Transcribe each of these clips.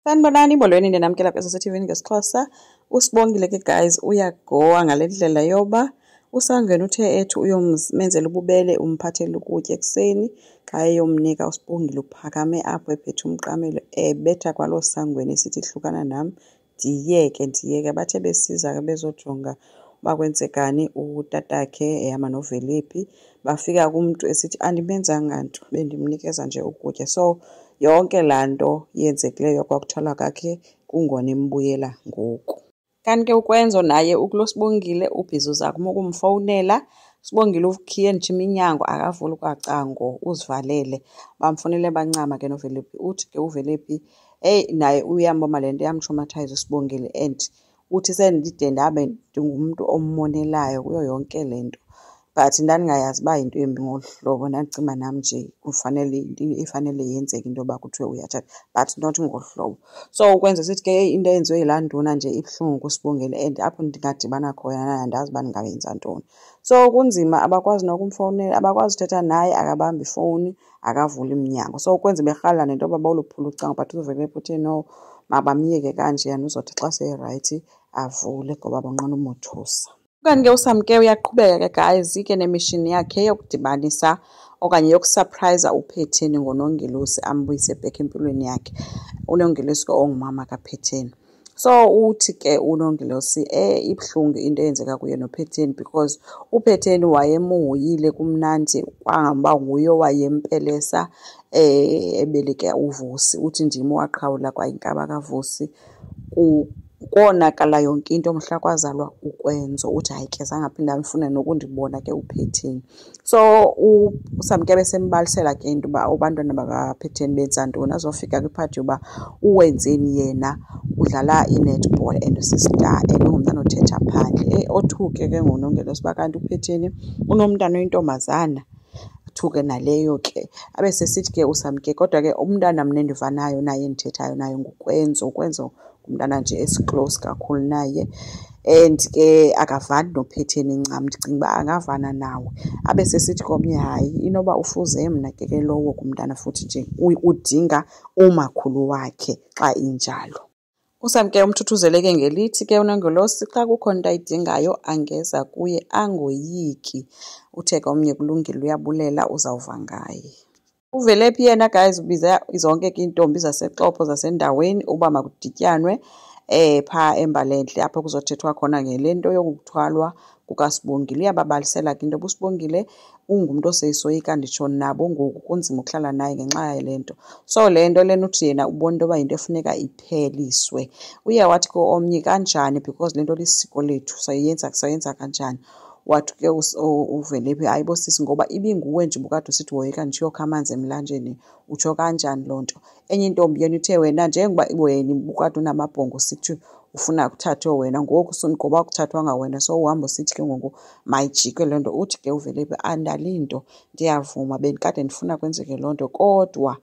Sanibonani, molweni, ndinamkela kweSCTV ngesiXhosa. USibongile ke guys uyagowa ngale ndlela yoba uSangweni uthe ethi uyomenzela ububele umphathele ukutya ekuseni. Xa eyomnika uSibongile uphakame apho ephethe umqamelo ebetha kwaloo Sangweni esithi hlukana nam ndiyeke. Bathe besiza ke bezojonga uba kwenzekani utatakhe ehamba noVelaphi bafika kumntu esithi andimenzanga nto, bendimnikeza nje ukutya. So yonke laa nto yenzekileyo kwakuthwalwa kakhe kungona imbuyela ngoku. Kanti ke ukwenzo naye ukulo Sibongile ubhizi uzama ukumfowunela. Sibongile ukhiye nje iminyango akavuli kwacango uzivalele. Bamfonele bancama ke noVelaphi. Uthi ke uVelaphi naye uyambona le nto yamtraumatise uSibongile and uthi sendide ndabe ndingumntu ommonelayo kuyo yonke le nto. But ndandingayazi uba yinto embi ngolu hlobo, ndandicinga nam nje ifanele yenzeke into yoba kuthiwe uyatshata but not ngolu hlobo. So ukwenza sithi ke into eyenziwe yilaa nduna nje ibuhlungu kuSibongile and apho ndingadibana khona andazi uba ndingayenza ntoni. So kunzima, abakwazi nokumfowunela, abakwazi uthetha naye, akabambi ifowuni, akavuli iminyango. So ukwenza berhala nento yoba bawuluphula ucango but uVelaphi uthe no, mabamyeke kanjeyana uzothi xa seyirayithi avule ngoba bonqena umothusa. Kanti ke uSamke uyaqhubeka ke guys ke nemishini yakhe yokudibanisa okanye yokusurprise uPhetheni ngonongelosi ambuyise back empilweni yakhe. Unongelosi ke ongumama kaPhetheni. So uthi ke unongelosi ibuhlungu into eyenzeka kuye noPhetheni because uPhetheni wayemuhoyile kumnandi kwangaba nguye wayempelesa ebeleke uVusi. Uthi ndim waqhawula kwa inkaba kaVusi konakala yonke into mhla kwazalwa ukwenzo. Uthi hayi ke zangaphinda amfune nokundibona ke uPhetheni. So uSamke besembalisela ke into uba abantwana bakaPhetheni benza ntoni, azofika kwiphathi yoba uwenzeni yena udlala i-netball and usistar and ungumntana othetha phandle. Othuke ke ngonongelosi uba kanti uPhetheni unomntana oyintombazana. Thuke naleyo ke abe sesithi ke uSamke kodwa ke umntana mna endivanayo naye endithethayo naye ngukwenzo. Ukwenzo umntana nje esiclose kakhulu naye and ke akavani noPhetheni ncam, ndicinga uba angavana nawe. Abe sesithi komnye hayi inoba ufuze mna ke lowo kumntana futhi nje udinga umakhulu wakhe xa injalo. uSamke umthuthuzeleke ngelithi ke unongelosi xa kukho nto ayidingayo angeza kuye angoyiki. Uthe komnye kulungile uyabulela uzawuva ngaye. uVelaphi yena guys ubiza zonke ke iintombi zaseXhopo zasendaweni uba makudityanwe phaa eMbalenhle apho kuzothethwa khona ngele nto yokuthwalwa kukaSibongile. Uyababalisela ke into yoba uSibongile ungumntu oseyisoyika nditsho nabo ngoku kunzima ukuhlala naye ngenxa yale nto. So le nto lena uthi yena ubona into yoba yinto efuneka ipheliswe. Uye wathi ke omnye kanjani because le nto lisiko lethu sayenza kanjani. Wathi ke uVelaphi hayi bo sisi ngoba ibinguwe nje bukade usithi woyika nje uyokha amanzi emlanjeni utsho kanjani loo nto. Enye intombi yena uthe wena njengoba wena bukade unamabhongo sithi ufuna kuthathwe wena ngoku ngoba kuthathwanga wena so uhamba usithi ke ngoku mayijike loo nto. Uthi ke uVelaphi andalinto, ndiyavuma bendikade ndifuna kwenzeke loo nto kodwa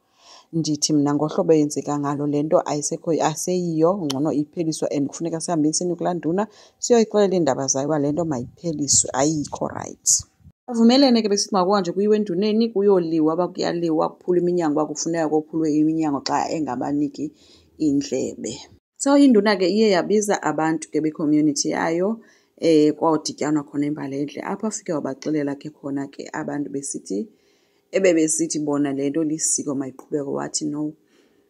ndithi mna ngohlobo eyenzeka ngalo le nto aseyiyo, ngcono ipheliswe and kufuneka sihambe intsini kulaa nduna siyoyixelela iindaba zayo uba le nto mayipheliswe ayikho rayithi. Bavumelene ke besithi makuhanjwe kuyiwe enduneni kuyoliwa uba kuyaliwa kuphulwe iminyango uba kufuneka kophulwe iminyango xa engabaniki indlebe. So induna ke iye yabiza abantu ke be-community yayo kwawudityanwa khona eMbalenhle apho afike wabaxelela ke khona ke abantu besithi ebebesithi bona le nto lisiko mayiqhubeke. Wathi no,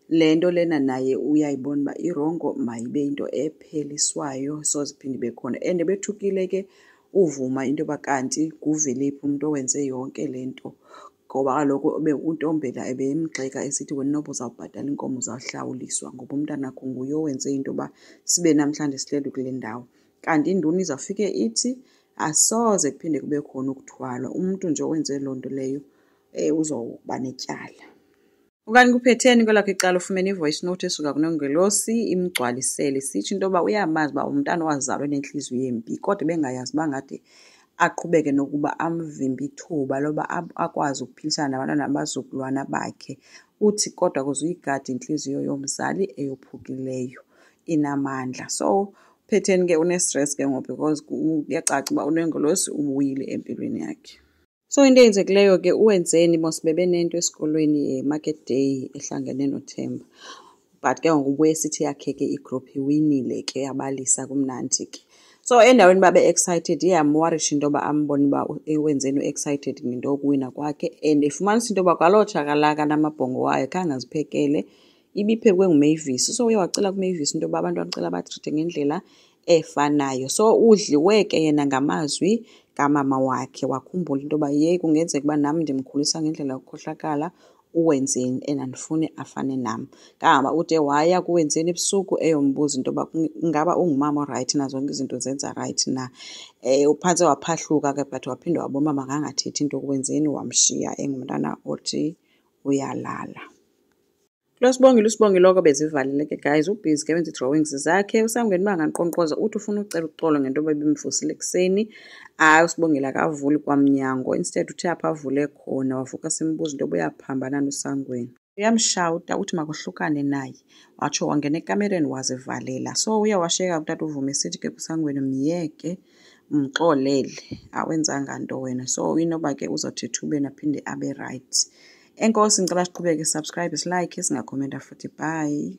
le nto lena naye uyayibona uba irongo mayibe into epheliswayo so ziphinde ibe khona. And bethukile ke uvuma into yoba kanti nguVelaphi umntu owenze yonke le nto ngoba kaloku uNtombela ebemgxeka esithi wena noba uzawubhatala inkomo uzawuhlawuliswa ngoba umntanakho nguye owenze into yoba sibe namhlanje silele kule ndawo. Kanti induna izawufike ithi asoze kuphinde kube khona ukuthwalwa, umntu nje owenze loo nto leyo uzoba netyala. Okanye kuPhetheni kwelakho icala ufumene ivoice note esuka kunongelosi imgcwalisele sitsho into yoba uyamazi uba umntana wazalwe nentliziyo embi kodwa bengayazi uba ngade aqhubeke nokuba amvimbe ithuba loba akwazi ukuphilisana nabantwana abazukulwana bakhe. Uthi kodwa kuze uyigade intliziyo yomzali eyophukileyo inamandla. So uPhetheni ke unestress ke ngoku because kuyacaca uba unongelosi ubuyile empilweni yakhe. So into eyenzekileyo ke uwenzeni mos bebenento esikolweni Market Day ehlangene noThemba. but ke ngokubuye sithi yakhe-ke igroup iwinile ke yabalisa kumnandi-ke. So endaweni babe excited iyamwarisha into yoba ambone uba wenzeni u-excited ngento yokuwina kwakhe, and ifumanisa into yoba kwaloo tshakalaka namabhongo wayo khange aziphekele, ibiphekwe nguMavis. So uye wacela kuMavis into yoba abantu bamcela batrite ngendlela efanayo. So udliwe ke yena ngamazwi kamama wakhe, wakhumbula into yoba yeyi kungenzeka uba nam ndimkhulisa ngendlela yokukhohlakala, uwenzeni and andifuni afane nam. Kangaba ude waya kuwenzeni ebusuku eyombuza into yoba ingaba ungumama orayithi na, zonke izinto zenza rayithi na. Uphantse waphahluka ke but waphinde wabona uba makangathethi into kuwenzeni, wamshiya engumntana othi uyalala. Usibongile oko bezivalile ke guys, ubhizi ke wenza ii-drawings zakhe. USangweni uba angankqonkqoza uthi ufuna ucela uxolo ngento yoba ibimvusile ekuseni. Hayi, uSibongile akavuli kwamnyango, instead uthi apha avule khona wavuka simbuza into yoba uyaphambana noSangweni. Uyamshawuta uthi makohlukane naye, watsho wangena ekamereni wazivalela. So uye washiyeka utata uVumi esithi ke kuSangweni myeke, mxolele, awenzanga nto wena. So inoba ke uzothetha ube aphinde abe right. Enkosi, ngicela siqhubeke, subscribe, silike, singakhomenta futhi. Bye.